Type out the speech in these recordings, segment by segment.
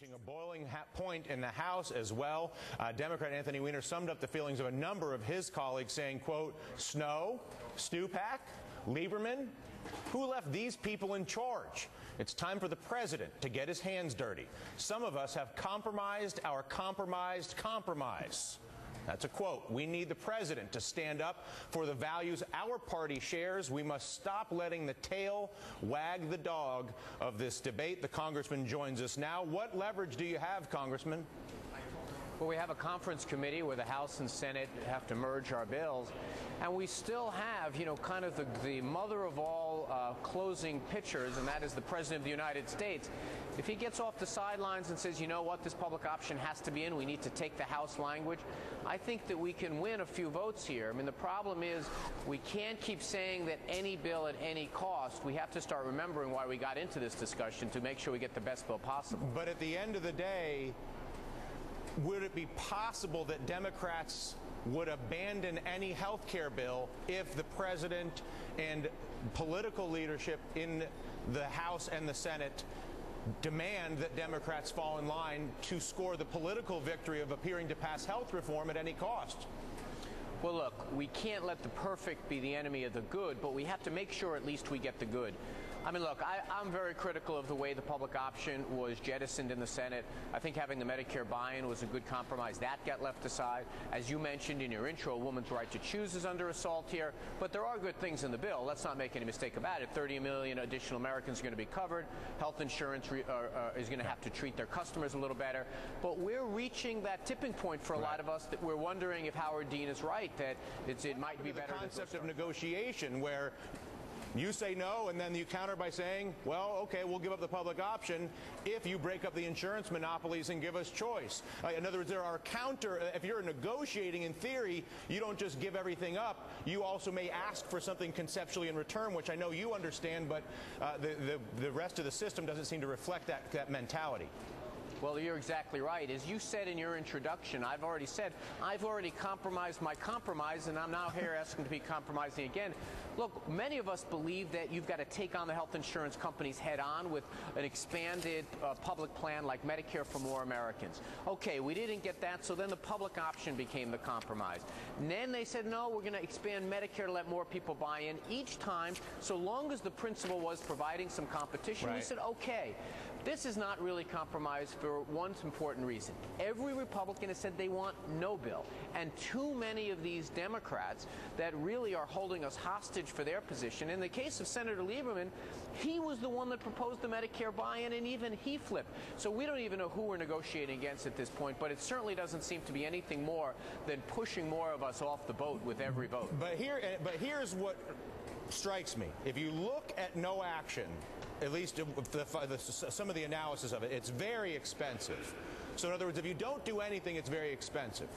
reaching a boiling point in the House as well. Democrat Anthony Weiner summed up the feelings of a number of his colleagues saying, quote, Snow, Stupak, Lieberman, who left these people in charge? It's time for the president to get his hands dirty. Some of us have compromised our compromised compromise. That's a quote. We need the president to stand up for the values our party shares. We must stop letting the tail wag the dog of this debate. The congressman joins us now. What leverage do you have, Congressman? Well, we have a conference committee where the House and Senate have to merge our bills. And we still have, kind of the mother of all closing pitchers, and that is the President of the United States. If he gets off the sidelines and says, you know what, this public option has to be in, we need to take the House language, I think that we can win a few votes here. I mean, the problem is we can't keep saying that any bill at any cost. We have to start remembering why we got into this discussion to make sure we get the best bill possible. But at the end of the day, would it be possible that Democrats would abandon any health care bill if the president and political leadership in the House and the Senate demand that Democrats fall in line to score the political victory of appearing to pass health reform at any cost? Well, look, we can't let the perfect be the enemy of the good, but we have to make sure at least we get the good. I mean, look, I'm very critical of the way the public option was jettisoned in the Senate. I think having the Medicare buy-in was a good compromise. That got left aside. As you mentioned in your intro, a woman's right to choose is under assault here. But there are good things in the bill. Let's not make any mistake about it. 30 million additional Americans are going to be covered. Health insurance is going to have to treat their customers a little better. But we're reaching that tipping point for a lot of us that we're wondering if Howard Dean is right, that it might be better. The concept of negotiation where you say no, and then you counter by saying, well, okay, we'll give up the public option if you break up the insurance monopolies and give us choice. In other words, there are if you're negotiating in theory, you don't just give everything up. You also may ask for something conceptually in return, which I know you understand, but the rest of the system doesn't seem to reflect that mentality. Well, you're exactly right. As you said in your introduction, I've already compromised my compromise, and I'm now here asking to be compromising again. Look, many of us believe that you've got to take on the health insurance companies head on with an expanded public plan like Medicare for more Americans. Okay, we didn't get that, so then the public option became the compromise. And then they said, no, we're going to expand Medicare to let more people buy in. Each time, so long as the principle was providing some competition, we said, okay. This is not really compromise for one important reason. Every Republican has said they want no bill. And too many of these Democrats that really are holding us hostage for their position. In the case of Senator Lieberman, he was the one that proposed the Medicare buy-in, and even he flipped. So we don't even know who we're negotiating against at this point, but it certainly doesn't seem to be anything more than pushing more of us off the boat with every vote. But here's what strikes me. If you look at no action, at least some of the analysis of it, it's very expensive. So in other words, if you don't do anything, it's very expensive.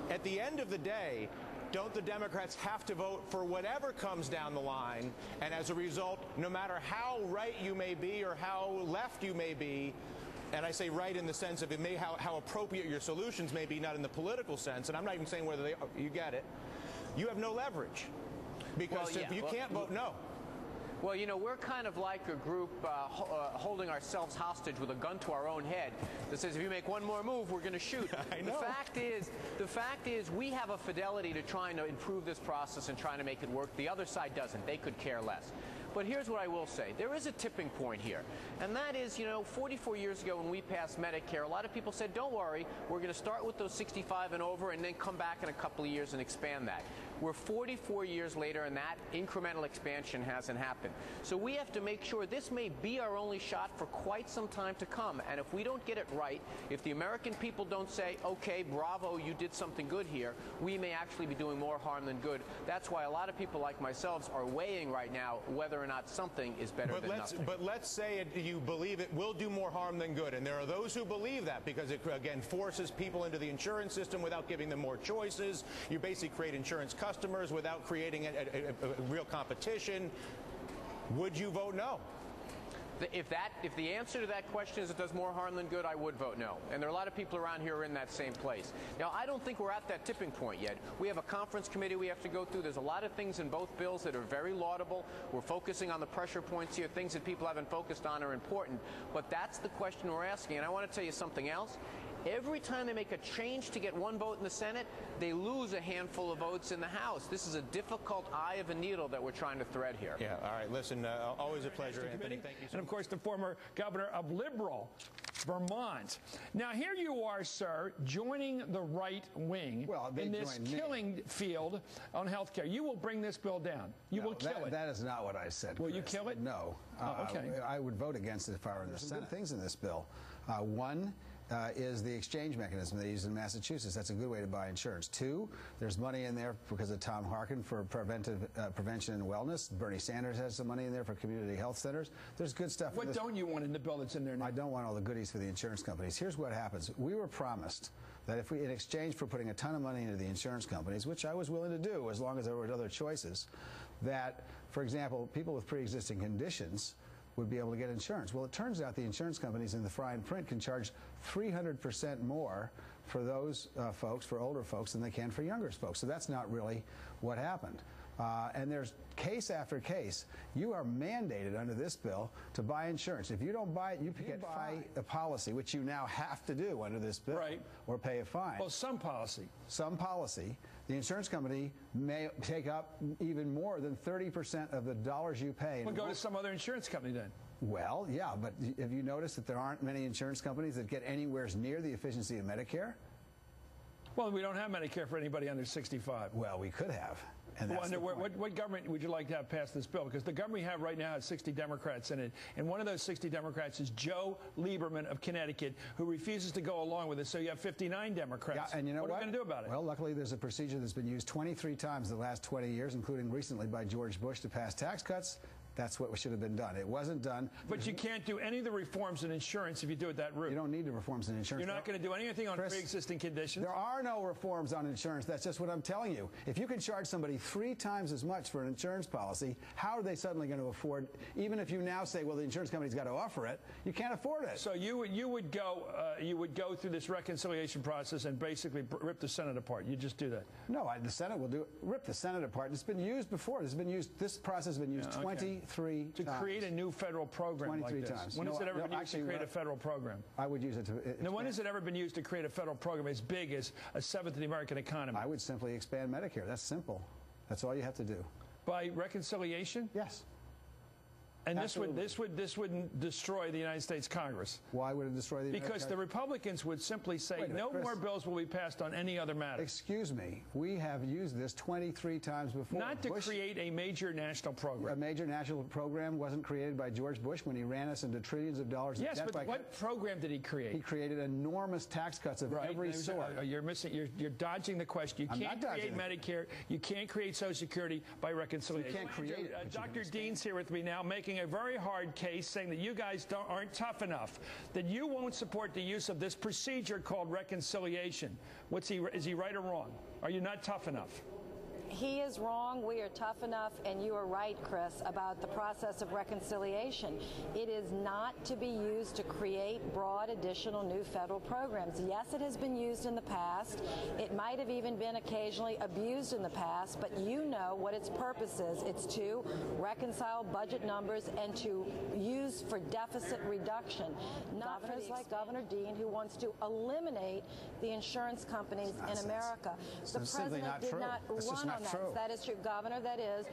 At the end of the day, don't the Democrats have to vote for whatever comes down the line? And as a result, no matter how right you may be or how left you may be, and I say right in the sense of how appropriate your solutions may be, not in the political sense, and I'm not even saying whether you get it, you have no leverage. Because if you can't vote no. Well, we're kind of like a group holding ourselves hostage with a gun to our own head that says if you make one more move, we're going to shoot. I know. The fact is we have a fidelity to trying to improve this process and trying to make it work. The other side doesn't. They could care less. But here's what I will say. There is a tipping point here. And that is, 44 years ago when we passed Medicare, a lot of people said, don't worry, we're going to start with those 65 and over and then come back in a couple of years and expand that. We're 44 years later, and that incremental expansion hasn't happened. So we have to make sure this may be our only shot for quite some time to come. And if we don't get it right, if the American people don't say, okay, bravo, you did something good here, we may actually be doing more harm than good. That's why a lot of people like myself are weighing right now whether or not something is better than nothing. But let's say you believe it will do more harm than good. And there are those who believe that because it, again, forces people into the insurance system without giving them more choices. You basically create insurance customers without creating a real competition. Would you vote no? If the answer to that question is it does more harm than good, I would vote no. And there are a lot of people around here who are in that same place. Now, I don't think we're at that tipping point yet. We have a conference committee we have to go through. There's a lot of things in both bills that are very laudable. We're focusing on the pressure points here. Things that people haven't focused on are important. But that's the question we're asking. And I want to tell you something else. Every time they make a change to get one vote in the Senate, they lose a handful of votes in the House. This is a difficult eye of a needle that we're trying to thread here. Yeah, all right. Listen, always a pleasure, Anthony. Thank you so much. And, of course, the former governor of liberal Vermont. Now, here you are, sir, joining the right wing in this killing field on health care. You will bring this bill down. You will kill it. That is not what I said, Will you kill it? No. Okay. I would vote against it if I were in the Senate. Things in this bill. One is the exchange mechanism they use in Massachusetts. That's a good way to buy insurance. Two, there's money in there because of Tom Harkin for prevention and wellness. Bernie Sanders has some money in there for community health centers. There's good stuff. What don't you want in the bill that's in there now? I don't want all the goodies for the insurance companies. Here's what happens. We were promised that if we, in exchange for putting a ton of money into the insurance companies, which I was willing to do as long as there were other choices, that, for example, people with pre-existing conditions would be able to get insurance. Well, it turns out the insurance companies in the fine print can charge 300% more for those folks, for older folks, than they can for younger folks. So that's not really what happened. And there's case after case. You are mandated under this bill to buy insurance. If you don't buy it, you get buy a policy, which you now have to do under this bill, or pay a fine. Well, some policy. Some policy. The insurance company may take up even more than 30% of the dollars you pay. Well, go to some other insurance company then. Well, yeah, but have you noticed that there aren't many insurance companies that get anywhere near the efficiency of Medicare? Well, we don't have Medicare for anybody under 65. Well, we could have. And that's what government would you like to have pass this bill? Because the government we have right now has 60 Democrats in it, and one of those 60 Democrats is Joe Lieberman of Connecticut, who refuses to go along with it. So you have 59 Democrats. Yeah, and you know what are we going to do about it? Well, luckily there's a procedure that's been used 23 times in the last 20 years, including recently by George Bush, to pass tax cuts. That's what should have been done. It wasn't done. But you can't do any of the reforms in insurance if you do it that route. You don't need the reforms in insurance. You're not going to do anything on pre-existing conditions? There are no reforms on insurance. That's just what I'm telling you. If you can charge somebody 3 times as much for an insurance policy, how are they suddenly going to afford, even if you now say, well, the insurance company's got to offer it, you can't afford it. So you would go through this reconciliation process and basically rip the Senate apart. You just do that? No, the Senate will rip the Senate apart. It's been used before. This process has been used 23 times. Create a new federal program like this. Times. When has it ever been used to create a federal program? I would use it to... Now, when has it ever been used to create a federal program as big as a seventh of the American economy? I would simply expand Medicare. That's simple. That's all you have to do. By reconciliation? Yes. And this wouldn't destroy the United States Congress. Why would it destroy the United States? Because the Republicans would simply say no more bills will be passed on any other matter. Excuse me. We have used this 23 times before. Not to create a major national program. A major national program wasn't created by George Bush when he ran us into trillions of dollars of debt. Yes, but what program did he create? He created enormous tax cuts of every sort. You're dodging the question. You can't create Medicare. You can't create Social Security by reconciliation. You can't create it. Dr. Dean's here with me now, making a very hard case, saying that you guys aren't tough enough, that you won't support the use of this procedure called reconciliation. Is he right or wrong? Are you not tough enough? He is wrong. We are tough enough, and you are right, Chris, about the process of reconciliation. It is not to be used to create broad additional new federal programs. Yes, it has been used in the past. It might have even been occasionally abused in the past, but you know what its purpose is. It's to reconcile budget numbers and to use for deficit reduction. Not governors like Governor Dean, who wants to eliminate the insurance companies in America. The president did not run on that. That is true, Governor. That is.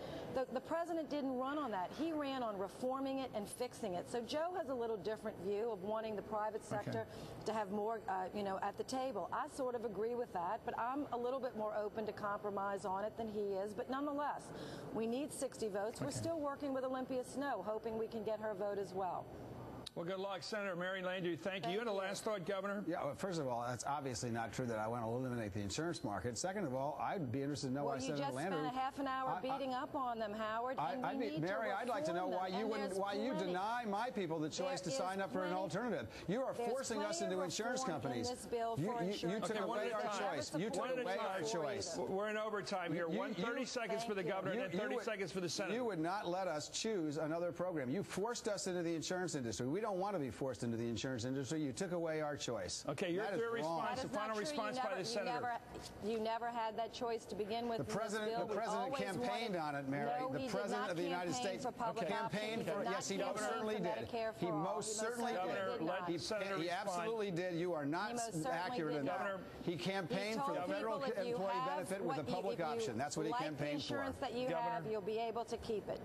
The president didn't run on that. He ran on reforming it and fixing it. So Joe has a little different view of wanting the private sector to have more, at the table. I sort of agree with that, but I'm a little bit more open to compromise on it than he is. But nonetheless, we need 60 votes. We're still working with Olympia Snowe, hoping we can get her vote as well. Well, good luck, Senator Mary Landrieu. Thank you. You had a last thought, Governor? Yeah, well, first of all, that's obviously not true that I want to eliminate the insurance market. Second of all, I'd be interested to know why Senator Landrieu... Well, you just spent a half an hour beating up on them, Howard, Mary, I'd like to know why you deny my people the choice to sign up for an alternative. You are forcing us into insurance companies. You took away our choice. You took away our choice. We're in overtime here. 30 seconds for the governor and then 30 seconds for the senator. You would not let us choose another program. You forced us into the insurance industry. We don't want to be forced into the insurance industry. You took away our choice. Okay, your response, the final response by the senator. You never had that choice to begin with. The president campaigned on it, Mary. No, the president of the United States campaigned for it. Yes, he most certainly did. He most certainly did. He absolutely did. You are not accurate in that. He campaigned for the federal employee benefit with a public option. That's what he campaigned for. The insurance that you have, you'll be able to keep it.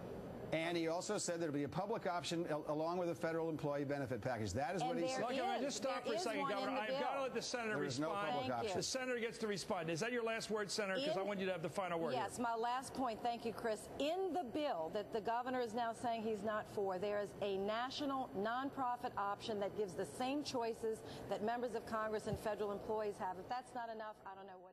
And he also said there will be a public option along with a federal employee benefit package. That is what he said. Look, Governor, just stop for a second, Governor. I've got to let the senator respond. No public option. The senator gets to respond. Is that your last word, Senator? Because I want you to have the final word. Yes, my last point. Thank you, Chris. In the bill that the governor is now saying he's not for, there is a national nonprofit option that gives the same choices that members of Congress and federal employees have. If that's not enough, I don't know what.